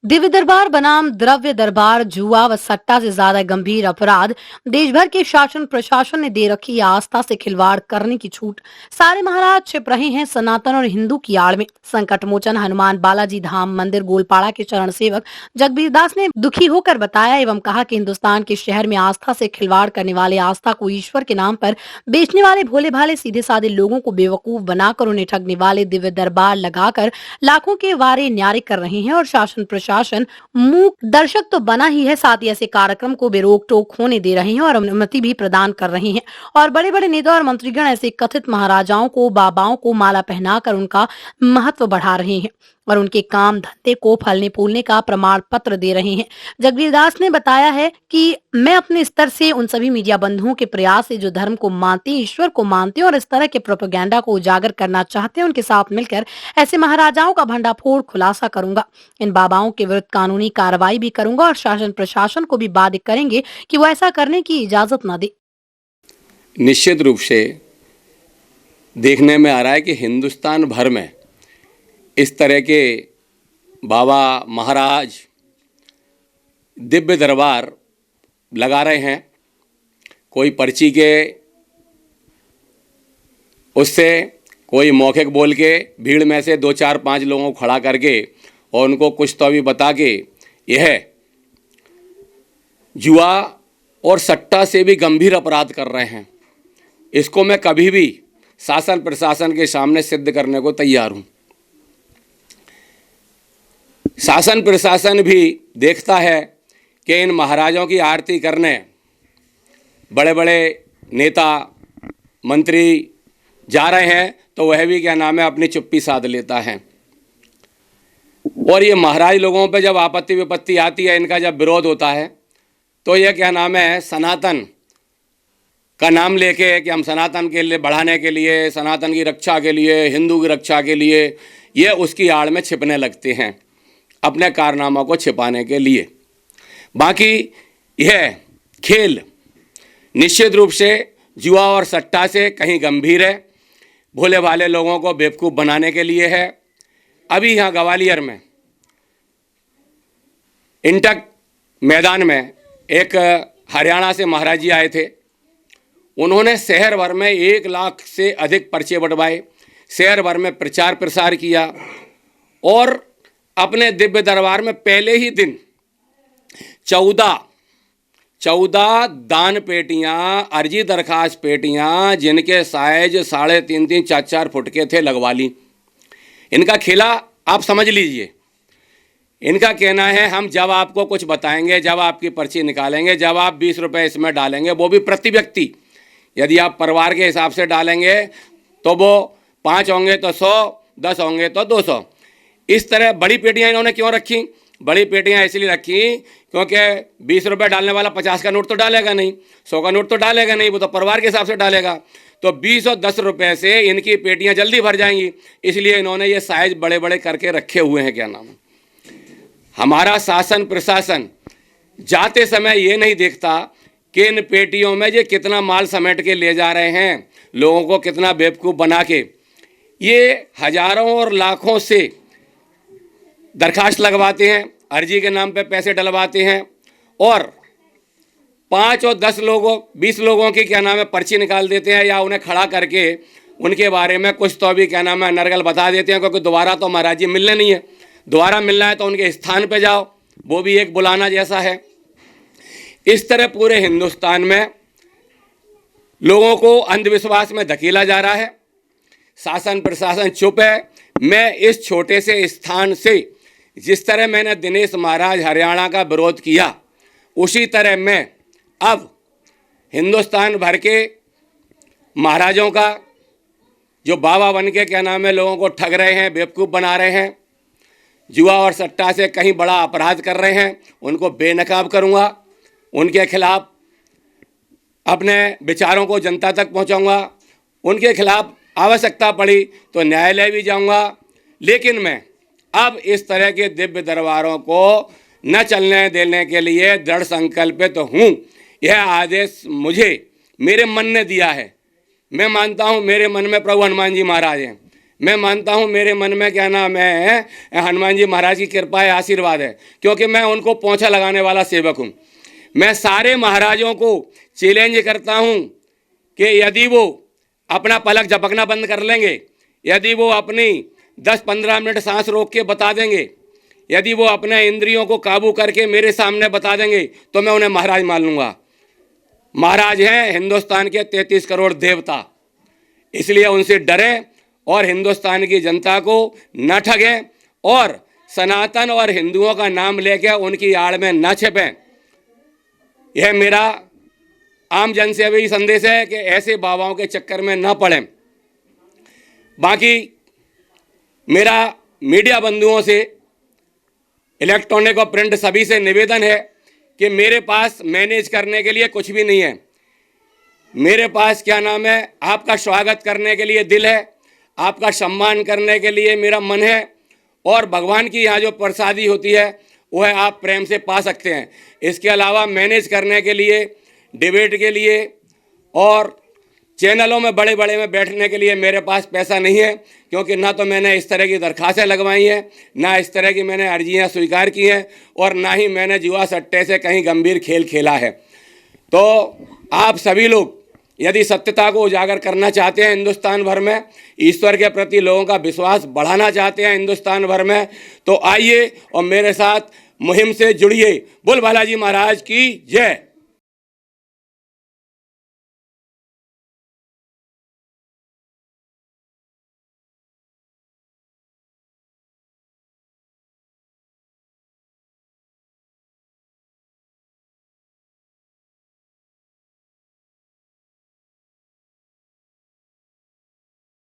दिव्य दरबार बनाम द्रव्य दरबार, जुआ व सट्टा से ज्यादा गंभीर अपराध। देश भर के शासन प्रशासन ने दे रखी है आस्था से खिलवाड़ करने की छूट। सारे महाराज छिप रहे हैं सनातन और हिंदू की आड़ में। संकट मोचन हनुमान बालाजी धाम मंदिर गोलपाड़ा के चरण सेवक जगबीर दास ने दुखी होकर बताया एवं कहा कि हिंदुस्तान के शहर में आस्था से खिलवाड़ करने वाले, आस्था को ईश्वर के नाम पर बेचने वाले भोले भाले सीधे साधे लोगों को बेवकूफ बनाकर उन्हें ठगने वाले दिव्य दरबार लगाकर लाखों के वारे न्यारे कर रहे हैं और शासन प्रशासन मूक दर्शक तो बना ही है, साथ ही ऐसे कार्यक्रम को बेरोक टोक होने दे रहे हैं और अनुमति भी प्रदान कर रहे हैं। और बड़े बड़े नेता और मंत्रीगण ऐसे कथित महाराजाओं को, बाबाओं को माला पहनाकर उनका महत्व बढ़ा रहे हैं और उनके काम धंधे को फलने फूलने का प्रमाण पत्र दे रहे हैं। जगबीर दास ने बताया है कि मैं अपने स्तर से उन सभी मीडिया बंधुओं के प्रयास से जो धर्म को मानते हैं, ईश्वर को मानते हैं और इस तरह के प्रोपेगेंडा को उजागर करना चाहते हैं, उनके साथ मिलकर ऐसे महाराजाओं का भंडाफोड़ खुलासा करूंगा। इन बाबाओं के विरुद्ध कानूनी कार्रवाई भी करूंगा और शासन प्रशासन को भी बाध्य करेंगे कि वो ऐसा करने की इजाजत न दे। निश्चित रूप से देखने में आ रहा है कि हिंदुस्तान भर में इस तरह के बाबा महाराज दिव्य दरबार लगा रहे हैं। कोई पर्ची के उससे, कोई मौखिक बोल के भीड़ में से 2 4 5 लोगों को खड़ा करके और उनको कुछ तो भी बता के यह जुआ और सट्टा से भी गंभीर अपराध कर रहे हैं। इसको मैं कभी भी शासन प्रशासन के सामने सिद्ध करने को तैयार हूँ। शासन प्रशासन भी देखता है कि इन महाराजों की आरती करने बड़े बड़े नेता मंत्री जा रहे हैं तो वह भी क्या नाम है अपनी चुप्पी साध लेता है। और ये महाराज लोगों पे जब आपत्ति विपत्ति आती है, इनका जब विरोध होता है तो यह क्या नाम है सनातन का नाम लेके कि हम सनातन के लिए बढ़ाने के लिए, सनातन की रक्षा के लिए, हिंदू की रक्षा के लिए, ये उसकी आड़ में छिपने लगते हैं अपने कारनामों को छिपाने के लिए। बाकी यह खेल निश्चित रूप से जुआ और सट्टा से कहीं गंभीर है, भोले भाले लोगों को बेवकूफ़ बनाने के लिए है। अभी यहाँ ग्वालियर में इंटक मैदान में एक हरियाणा से महाराज जी आए थे। उन्होंने शहर भर में 1 लाख से अधिक पर्चे बंटवाए, शहर भर में प्रचार प्रसार किया और अपने दिव्य दरबार में पहले ही दिन 14 दान पेटियां, अर्जी दरखास्त पेटियां जिनके साइज 3.5 4 फुट के थे लगवा ली। इनका खेला आप समझ लीजिए। इनका कहना है हम जब आपको कुछ बताएंगे, जब आपकी पर्ची निकालेंगे, जब आप 20 रुपये इसमें डालेंगे, वो भी प्रति व्यक्ति, यदि आप परिवार के हिसाब से डालेंगे तो वो 5 होंगे तो 100, 10 होंगे तो 200। इस तरह बड़ी पेटियां इन्होंने क्यों रखी? बड़ी पेटियां इसलिए रखी क्योंकि 20 रुपये डालने वाला 50 का नोट तो डालेगा नहीं, 100 का नोट तो डालेगा नहीं, वो तो परिवार के हिसाब से डालेगा। तो 20 और 10 रुपये से इनकी पेटियां जल्दी भर जाएंगी, इसलिए इन्होंने ये साइज बड़े बड़े करके रखे हुए हैं। क्या नाम है, हमारा शासन प्रशासन जाते समय ये नहीं देखता कि इन पेटियों में ये कितना माल समेट के ले जा रहे हैं, लोगों को कितना बेवकूफ़ बना के ये हजारों और लाखों से दरखास्त लगवाते हैं, अर्जी के नाम पे पैसे डलवाते हैं और 5 और 10 लोगों 20 लोगों की क्या नाम है पर्ची निकाल देते हैं या उन्हें खड़ा करके उनके बारे में कुछ तो भी क्या नाम है नरगल बता देते हैं, क्योंकि दोबारा तो महाराज जी मिलने नहीं है। दोबारा मिलना है तो उनके स्थान पे जाओ, वो भी एक बुलाना जैसा है। इस तरह पूरे हिंदुस्तान में लोगों को अंधविश्वास में धकेला जा रहा है। शासन प्रशासन चुप है। मैं इस छोटे से स्थान से जिस तरह मैंने दिनेश महाराज हरियाणा का विरोध किया, उसी तरह मैं अब हिंदुस्तान भर के महाराजों का जो बाबा बन के क्या नाम है लोगों को ठग रहे हैं, बेवकूफ़ बना रहे हैं, जुआ और सट्टा से कहीं बड़ा अपराध कर रहे हैं, उनको बेनकाब करूँगा। उनके खिलाफ अपने विचारों को जनता तक पहुँचाऊँगा। उनके खिलाफ आवश्यकता पड़ी तो न्यायालय भी जाऊँगा। लेकिन मैं अब इस तरह के दिव्य दरबारों को न चलने देने के लिए दृढ़ संकल्पित हूँ। यह आदेश मुझे मेरे मन ने दिया है। मैं मानता हूँ मेरे मन में प्रभु हनुमान जी महाराज हैं। मैं मानता हूँ मेरे मन में क्या नाम है, हनुमान जी महाराज की कृपा है, आशीर्वाद है, क्योंकि मैं उनको पोंछा लगाने वाला सेवक हूँ। मैं सारे महाराजों को चैलेंज करता हूँ कि यदि वो अपना पलक झपकना बंद कर लेंगे, यदि वो अपनी 10-15 मिनट सांस रोक के बता देंगे, यदि वो अपने इंद्रियों को काबू करके मेरे सामने बता देंगे, तो मैं उन्हें महाराज मान लूँगा। महाराज हैं हिंदुस्तान के 33 करोड़ देवता, इसलिए उनसे डरें और हिंदुस्तान की जनता को न ठगें और सनातन और हिंदुओं का नाम लेकर उनकी आड़ में न छिपें। यह मेरा आम जन से भी संदेश है कि ऐसे बाबाओं के चक्कर में न पड़ें। बाकी मेरा मीडिया बंधुओं से, इलेक्ट्रॉनिक और प्रिंट सभी से निवेदन है कि मेरे पास मैनेज करने के लिए कुछ भी नहीं है। मेरे पास क्या नाम है, आपका स्वागत करने के लिए दिल है, आपका सम्मान करने के लिए मेरा मन है, और भगवान की यहाँ जो प्रसादी होती है वह आप प्रेम से पा सकते हैं। इसके अलावा मैनेज करने के लिए, डिबेट के लिए और चैनलों में बड़े बड़े में बैठने के लिए मेरे पास पैसा नहीं है, क्योंकि ना तो मैंने इस तरह की दरखास्तें लगवाई हैं, ना इस तरह की मैंने अर्जियाँ स्वीकार की हैं, और ना ही मैंने जुआ सट्टे से कहीं गंभीर खेल खेला है। तो आप सभी लोग यदि सत्यता को उजागर करना चाहते हैं हिंदुस्तान भर में, ईश्वर के प्रति लोगों का विश्वास बढ़ाना चाहते हैं हिंदुस्तान भर में, तो आइए और मेरे साथ मुहिम से जुड़िए। बोल बालाजी महाराज की जय।